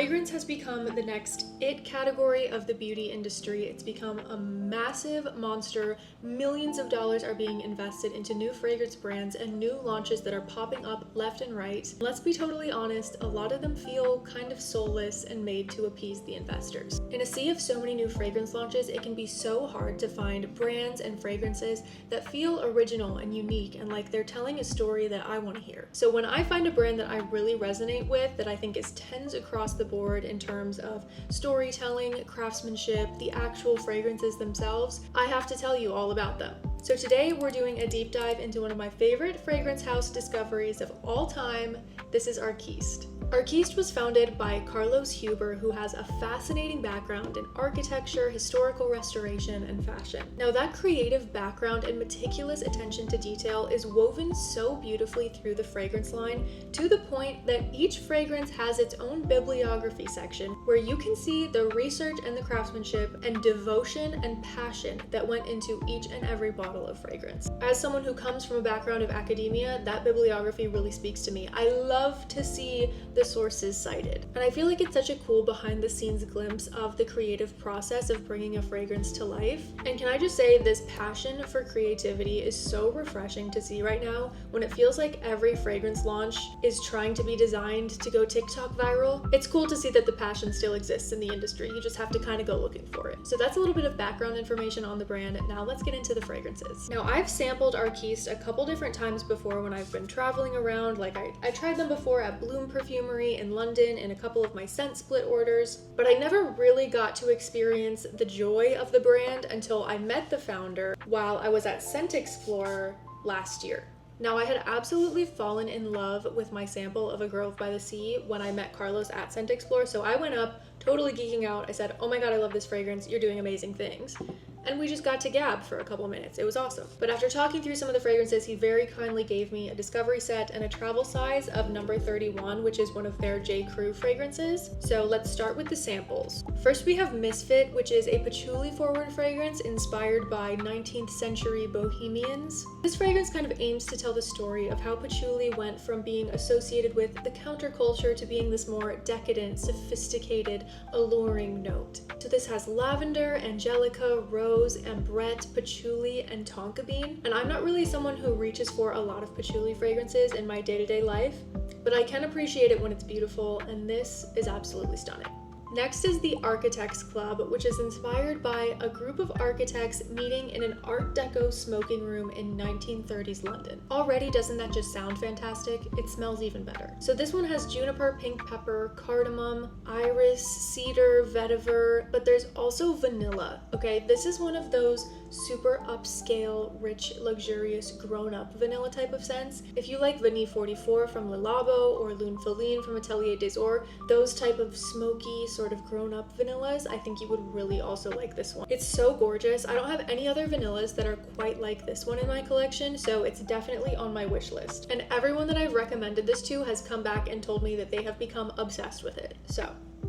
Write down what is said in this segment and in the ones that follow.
Fragrance has become the next it category of the beauty industry. It's become a massive monster. Millions of dollars are being invested into new fragrance brands and new launches that are popping up left and right. Let's be totally honest, a lot of them feel kind of soulless and made to appease the investors. In a sea of so many new fragrance launches, it can be so hard to find brands and fragrances that feel original and unique and like they're telling a story that I want to hear. So when I find a brand that I really resonate with, that I think is tens across the board in terms of storytelling, craftsmanship, the actual fragrances themselves, I have to tell you all about them. So today we're doing a deep dive into one of my favorite fragrance house discoveries of all time. This is Arquiste. Arquiste was founded by Carlos Huber, who has a fascinating background in architecture, historical restoration, and fashion. Now that creative background and meticulous attention to detail is woven so beautifully through the fragrance line to the point that each fragrance has its own bibliography section where you can see the research and the craftsmanship and devotion and passion that went into each and every bottle of fragrance. As someone who comes from a background of academia, that bibliography really speaks to me. I love to see the sources cited. And I feel like it's such a cool behind the scenes glimpse of the creative process of bringing a fragrance to life. And can I just say, this passion for creativity is so refreshing to see right now when it feels like every fragrance launch is trying to be designed to go TikTok viral. It's cool to see that the passion still exists in the industry. You just have to kind of go looking for it. So that's a little bit of background information on the brand. Now let's get into the fragrances. Now I've sampled Arquiste a couple different times before when I've been traveling around. Like I tried them before at Bloom Perfumery in London in a couple of my scent split orders, but I never really got to experience the joy of the brand until I met the founder while I was at Scent Explorer last year. Now, I had absolutely fallen in love with my sample of A Grove by the Sea when I met Carlos at Scent Explorer, so I went up totally geeking out. I said, "Oh my god, I love this fragrance, you're doing amazing things." And we just got to gab for a couple minutes. It was awesome. But after talking through some of the fragrances, he very kindly gave me a discovery set and a travel size of number 31, which is one of their J. Crew fragrances. So let's start with the samples. First we have Misfit, which is a patchouli forward fragrance inspired by 19th century bohemians. This fragrance kind of aims to tell the story of how patchouli went from being associated with the counterculture to being this more decadent, sophisticated, alluring note. So this has lavender, angelica, rose, ambrette, patchouli, and tonka bean. And I'm not really someone who reaches for a lot of patchouli fragrances in my day-to-day life, but I can appreciate it when it's beautiful, and this is absolutely stunning. Next is the Architects Club, which is inspired by a group of architects meeting in an Art Deco smoking room in 1930s London. Already, doesn't that just sound fantastic? It smells even better. So this one has juniper, pink pepper, cardamom, iris, cedar, vetiver, but there's also vanilla, okay? This is one of those super upscale, rich, luxurious, grown-up vanilla type of scents. If you like Vanille 44 from Le Labo or Lune Feline from Atelier des Ors, those type of smoky, sort of grown-up vanillas, I think you would really also like this one. It's so gorgeous. I don't have any other vanillas that are quite like this one in my collection, so it's definitely on my wish list. And everyone that I've recommended this to has come back and told me that they have become obsessed with it. So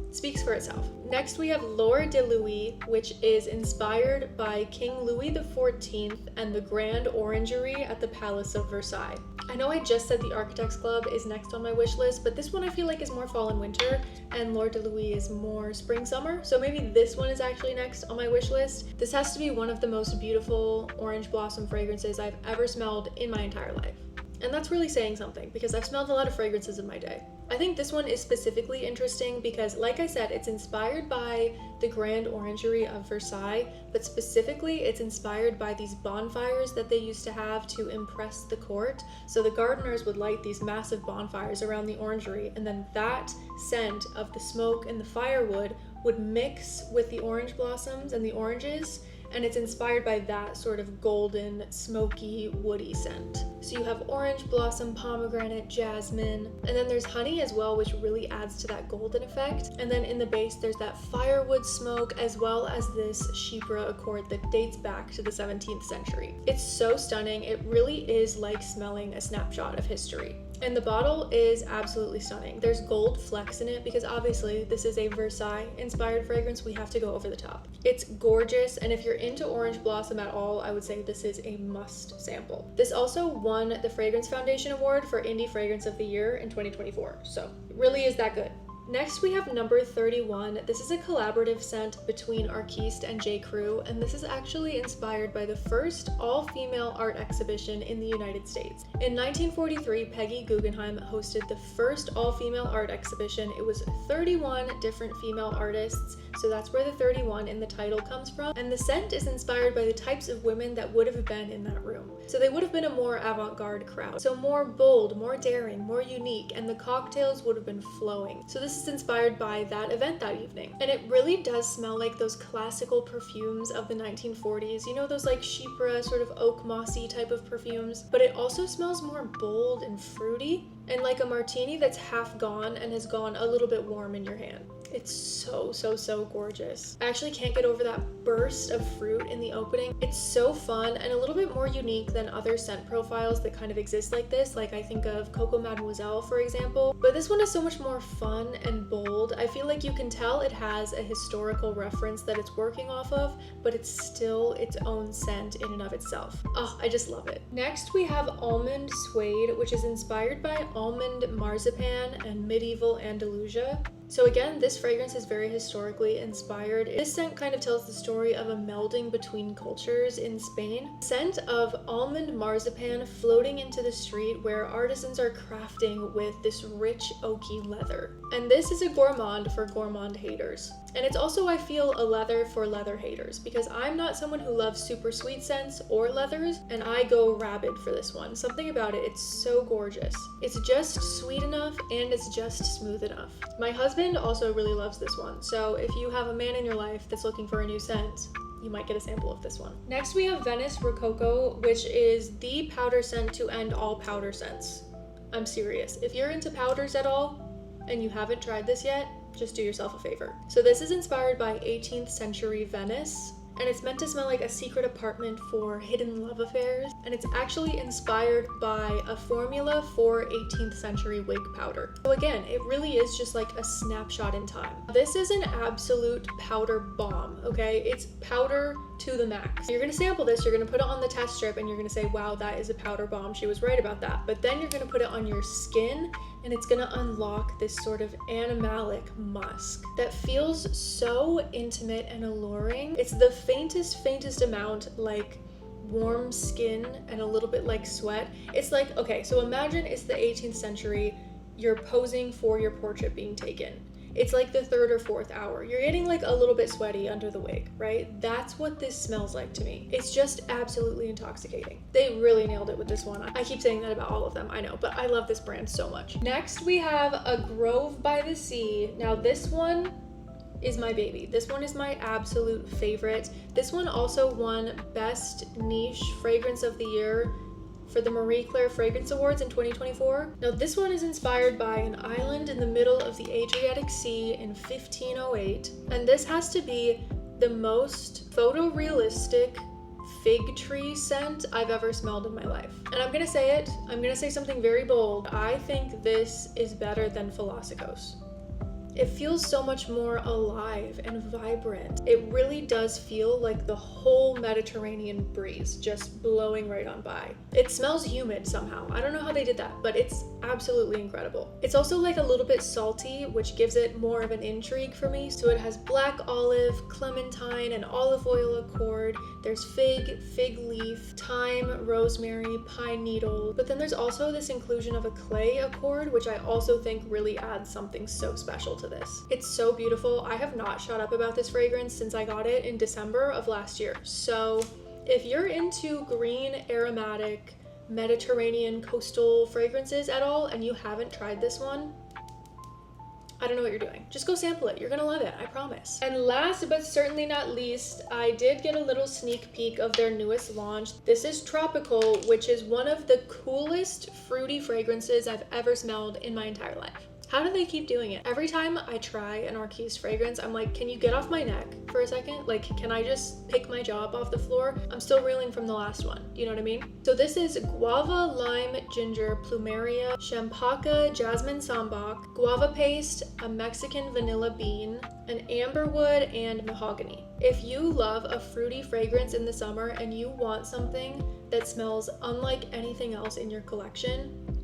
speaks for itself. Next we have L'Or de Louis, which is inspired by King Louis XIV and the Grand Orangery at the Palace of Versailles. I know I just said the Architects Club is next on my wish list, but this one I feel like is more fall and winter, and L'Or de Louis is more spring summer, so maybe this one is actually next on my wish list. This has to be one of the most beautiful orange blossom fragrances I've ever smelled in my entire life. And that's really saying something, because I've smelled a lot of fragrances in my day. I think this one is specifically interesting because, like I said, it's inspired by the Grand Orangery of Versailles, but specifically it's inspired by these bonfires that they used to have to impress the court. So the gardeners would light these massive bonfires around the orangery, and then that scent of the smoke and the firewood would mix with the orange blossoms and the oranges, and it's inspired by that sort of golden, smoky, woody scent. So you have orange blossom, pomegranate, jasmine, and then there's honey as well, which really adds to that golden effect. And then in the base, there's that firewood smoke, as well as this chypre accord that dates back to the 17th century. It's so stunning. It really is like smelling a snapshot of history. And the bottle is absolutely stunning. There's gold flecks in it because obviously this is a Versailles inspired fragrance. We have to go over the top. It's gorgeous, and if you're into orange blossom at all, I would say this is a must sample. This also won the Fragrance Foundation Award for Indie Fragrance of the Year in 2024, so it really is that good. Next we have number 31. This is a collaborative scent between Arquiste and J. Crew, and this is actually inspired by the first all-female art exhibition in the United States. In 1943, Peggy Guggenheim hosted the first all-female art exhibition. It was 31 different female artists, so that's where the 31 in the title comes from, and the scent is inspired by the types of women that would have been in that room. So they would have been a more avant-garde crowd, so more bold, more daring, more unique, and the cocktails would have been flowing. So this is inspired by that event that evening. And it really does smell like those classical perfumes of the 1940s, you know, those like chypre, sort of oak mossy type of perfumes, but it also smells more bold and fruity, and like a martini that's half gone and has gone a little bit warm in your hand. It's so gorgeous. I actually can't get over that burst of fruit in the opening. It's so fun and a little bit more unique than other scent profiles that kind of exist like this. Like I think of Coco Mademoiselle, for example. But this one is so much more fun and bold. I feel like you can tell it has a historical reference that it's working off of, but it's still its own scent in and of itself. Oh, I just love it. Next we have Almond Suede, which is inspired by almond marzipan and medieval Andalusia. So again, this fragrance is very historically inspired. This scent kind of tells the story of a melding between cultures in Spain. Scent of almond marzipan floating into the street where artisans are crafting with this rich oaky leather. And this is a gourmand for gourmand haters. And it's also, I feel, a leather for leather haters, because I'm not someone who loves super sweet scents or leathers, and I go rabid for this one. Something about it, it's so gorgeous. It's just sweet enough and it's just smooth enough. My husband also really loves this one, so if you have a man in your life that's looking for a new scent, you might get a sample of this one. Next we have Venice Rococo, which is the powder scent to end all powder scents. I'm serious. If you're into powders at all and you haven't tried this yet, just do yourself a favor. So this is inspired by 18th century Venice, and it's meant to smell like a secret apartment for hidden love affairs, and it's actually inspired by a formula for 18th century wig powder. So again, it really is just like a snapshot in time. This is an absolute powder bomb, okay? It's powder to the max. You're gonna sample this, you're gonna put it on the test strip, and you're gonna say, wow, that is a powder bomb, she was right about that. But then you're gonna put it on your skin, and it's gonna unlock this sort of animalic musk that feels so intimate and alluring. It's the faintest amount like warm skin and a little bit like sweat. It's like, okay, so imagine it's the 18th century, you're posing for your portrait being taken. It's like the 3rd or 4th hour. You're getting like a little bit sweaty under the wig, right? That's what this smells like to me. It's just absolutely intoxicating. They really nailed it with this one. I keep saying that about all of them, I know, but I love this brand so much. Next, we have a Grove by the Sea. Now this one is my baby. This one is my absolute favorite. This one also won Best Niche Fragrance of the Year for the Marie Claire Fragrance Awards in 2024. Now this one is inspired by an island in the middle of the Adriatic Sea in 1508, and this has to be the most photorealistic fig tree scent I've ever smelled in my life. And I'm gonna say it, I'm gonna say something very bold. I think this is better than Philoxikos. It feels so much more alive and vibrant. It really does feel like the whole Mediterranean breeze just blowing right on by. It smells humid somehow. I don't know how they did that, but it's absolutely incredible. It's also like a little bit salty, which gives it more of an intrigue for me. So it has black olive, clementine, and olive oil accord. There's fig leaf, thyme, rosemary, pine needle. But then there's also this inclusion of a clay accord, which I also think really adds something so special to this. It's so beautiful. I have not shut up about this fragrance since I got it in December of last year. So if you're into green, aromatic, Mediterranean coastal fragrances at all and you haven't tried this one, I don't know what you're doing. Just go sample it. You're gonna love it, I promise. And last but certainly not least, I did get a little sneak peek of their newest launch. This is Tropical, which is one of the coolest fruity fragrances I've ever smelled in my entire life. How do they keep doing it? Every time I try an Arquiste fragrance, I'm like, can you get off my neck for a second? Like, can I just pick my jaw off the floor? I'm still reeling from the last one, you know what I mean? So this is Guava, Lime, Ginger, Plumeria, Champaca, Jasmine Sambac, Guava Paste, a Mexican Vanilla Bean, an Amberwood, and Mahogany. If you love a fruity fragrance in the summer and you want something that smells unlike anything else in your collection,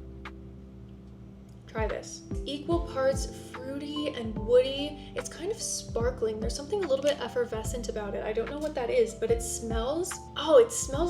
try this. Equal parts fruity fruity and woody. It's kind of sparkling. There's something a little bit effervescent about it. I don't know what that is, but it smells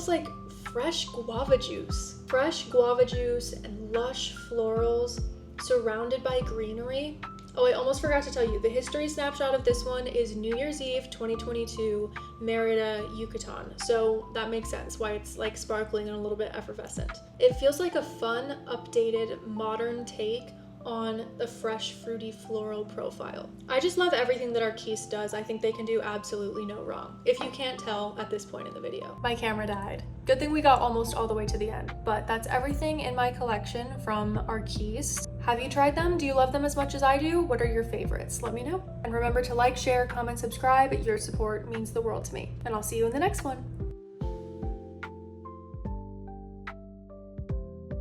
like fresh guava juice. Fresh guava juice and lush florals surrounded by greenery. Oh, I almost forgot to tell you, the history snapshot of this one is New Year's Eve 2022, Merida, Yucatan. So that makes sense why it's like sparkling and a little bit effervescent. It feels like a fun, updated, modern take on the fresh, fruity, floral profile. I just love everything that Arquiste does. I think they can do absolutely no wrong, if you can't tell at this point in the video. My camera died. Good thing we got almost all the way to the end, but that's everything in my collection from Arquiste. Have you tried them? Do you love them as much as I do? What are your favorites? Let me know. And remember to like, share, comment, subscribe. Your support means the world to me. And I'll see you in the next one.